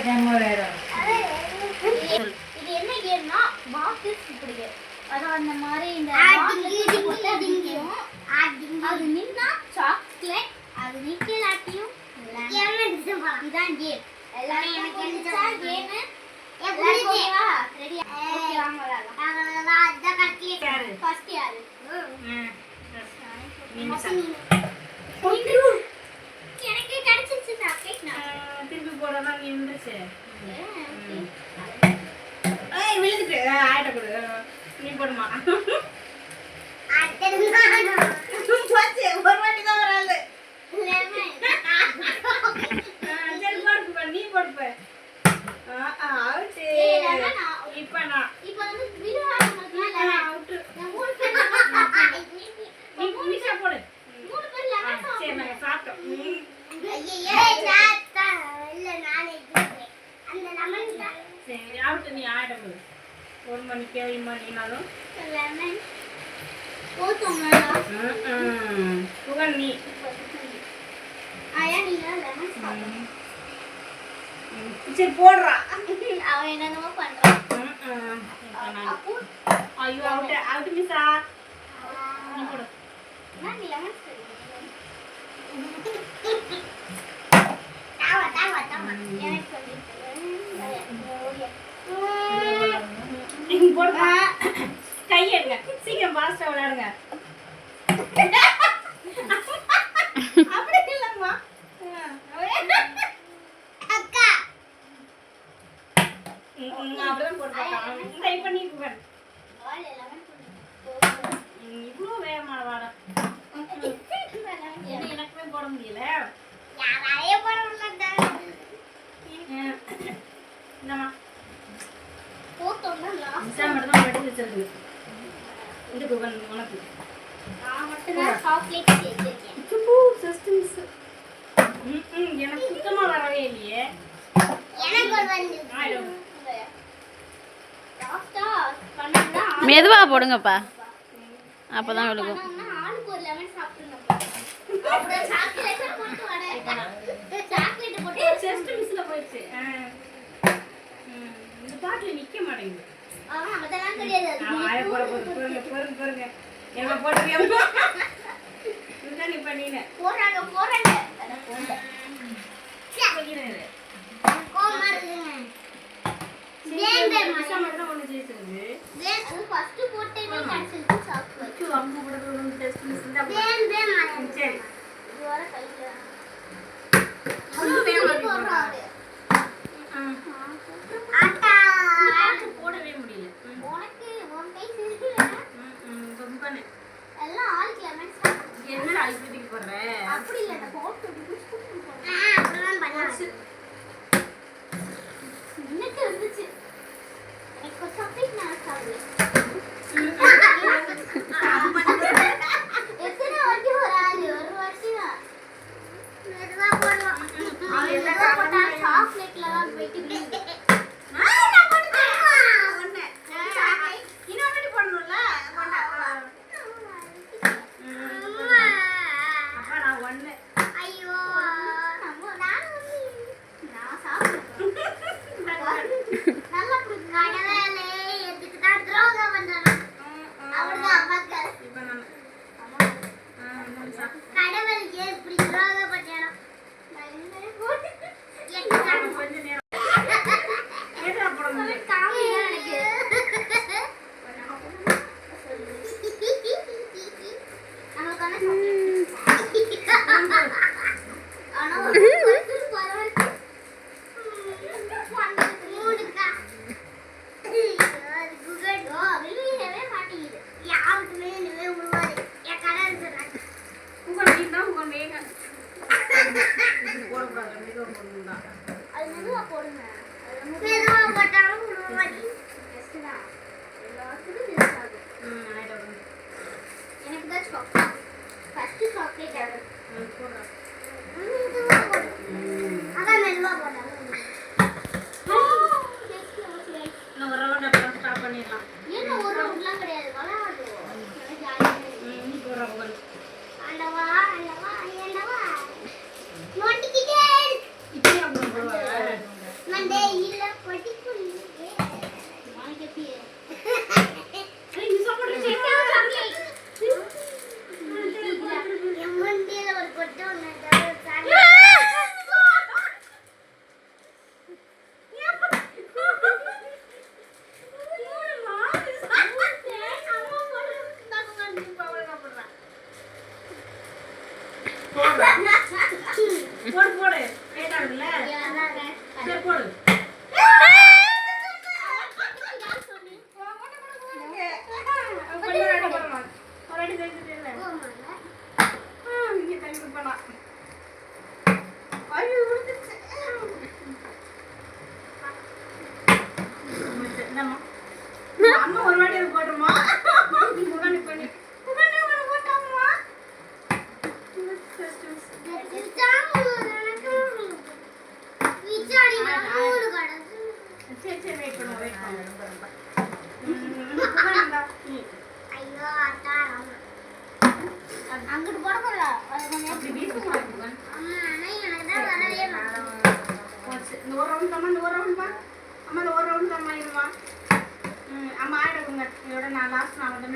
இது என்ன கேம்னா பாக்ஸ் இப்படி அதான் அந்த மாதிரி இந்த அது நின்னா சாக்லேட் அது நிக்கலாட்டியும் இதான் கேம் எல்லாரும் எனக்கு தெரிஞ்சா கேம் ஓகேவா ரெடி ஓகே வாங்க விளையாடலாம் அத கட்டி ஃபர்ஸ்ட் யாரு எனக்கு கிடைச்சிச்சு சாக்லேட் நான் திருப்பி போறதா நின்னுச்சு ஏய் விழுந்துட்டு ஆயிட்ட கொடு நீ போடுமா அட்டனா போச்சு ஒரு வாட்டி தான் வரல சரி போடு நீ போடு அவுட் இப்போ நான் இப்போ வந்து விடுவாங்க மக்களே அவுட் நான் மூணு பேர் நீ மிஷா போடு மூணு பேர் லெமன் சரி நான் சாப்பிட்டோம் ஐயே சாத்தா இல்ல நானே குடிச்சேன் அந்த லெமன் தான் சரி அவுட் நீ ஆயிட்ட போடு ஒரு மணிக்கு 7 மணினாலும் லெமன் போடுறோம்டா புகழ் நீ ஆயா நீ லெமன் சாப்பிடு சரி போடுறா அவன் என்னென்னமோ பண்றான் ஐயோ அவுட் அவுட் மிஸ்ஸா நீ போடு நான் நீ லெமன் தாவா எனக்கு சொல்லி போடுறா கை எடுங்க சீக்கிரம் பாஸ்டா விளையாடுங்க அப்படி இல்லம்மா அக்கா அப்படிதான் போடுறான் ட்ரை பண்ணிட்டு பாரு இவ்வளோ வேகமான வாடா எனக்குமே போட முடியல யாராலையும் போட முடியல என்னம்மா போட்டோம்னா லாஸ்ட் மட்டும் தான் வெட்டி வச்சிருக்கு இந்த குகன் உனக்கு நான் மட்டும் தான் சாக்லேட் கேட்டிருக்கேன் சுப்பு சிஸ்டம்ஸ் எனக்கு சுத்தமா வரவே இல்லையே எனக்கு ஒரு வந்து லாஸ்டா பண்ணா மெதுவா போடுங்கப்பா அப்பதான் விழுகும் ஆளுக்கு ஒரு லெமன் சாப்பிடுங்க அப்படியே சாக்லேட் போட்டு வட சாக்லேட் போட்டு ஜஸ்ட் மிஸ்ல போயிடுச்சு இந்த பாட்டில நிக்க மாட்டேங்குது அதெல்லாம் தெரியாது ஆய போறங்க என்ன போடுறியா இதுதான் நீ பண்ணீங்க போறாங்க அட போங்க போகிறேன் கோமா இருக்குங்க வேண்டே மச்சான் மட்டும் ஒன்னு ஜெயிச்சிருது அது ஃபர்ஸ்ட் போட்டேனே கேன்சல் சாக்லேட் அம்மா கூட ஒரு டெஸ்ட் மிஸ் இந்த வேண்டே மச்சான் சரி இது வர கையில அம்மா வேணும் போறாரு ஆட்டா போடவே முடியல உனக்கு உன் கை சிரிக்கல கம்பனே எல்லாம் ஆளுக்கு லெமன் சாப்பிடு என்ன ஐஸ்கிரீம் போடுற அப்படி இல்ல நான் போட்டு பிஸ்கட் போடுறேன் அப்படிலாம் பண்ணாச்சு இன்னைக்கு இருந்துச்சு எனக்கு சாக்லேட் நான் சாப்பிடல எத்தனை வாட்டி வராது ஒரு வாட்டி தான் மெதுவா போடலாம் மெதுவா போட்டா சாக்லேட்ல தான் போயிட்டு போடு போடு கேட்டாங்கல்ல சரி போடு அம்மா ஒரு வாட்டி போட்டுருமா முகாணி பண்ணி போட்டாமா சரி சரி வெயிட் பண்ணுவோம் வெயிட் பண்ணுவோம் அங்கிட்டு போட போறல அப்படி வீட்டு போறாங்க அம்மா எனக்கு தான் வரவே மாட்டேங்குது இந்த ஒரு ரவுண்ட் தம்மா இந்த ஒரு ரவுண்ட் பா அம்மா இந்த ஒரு ரவுண்ட் தம்மா இருமா அம்மா ஆயிடுங்க இதோட நான் லாஸ்ட் நான் வந்து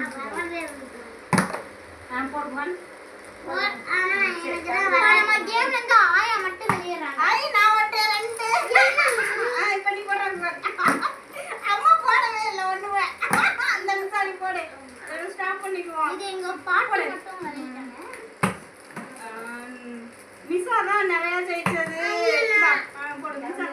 நான் போடுவேன் நம்ம கேம்ல இருந்து ஆயா மட்டும் வெளியறாங்க ஆய் நான் மட்டும் ரெண்டு இப்ப நீ போடுறாங்க அம்மா போடவே இல்ல ஒண்ணுமே அந்த சாரி போடு ஸ்டாப் பண்ணிக்குவோம் இது எங்க பாட்டு மட்டும் வெளியிட்டாங்க மிஸ்ஸா தான் நிறைய ஜெயிச்சது போடு மிஸ்ஸா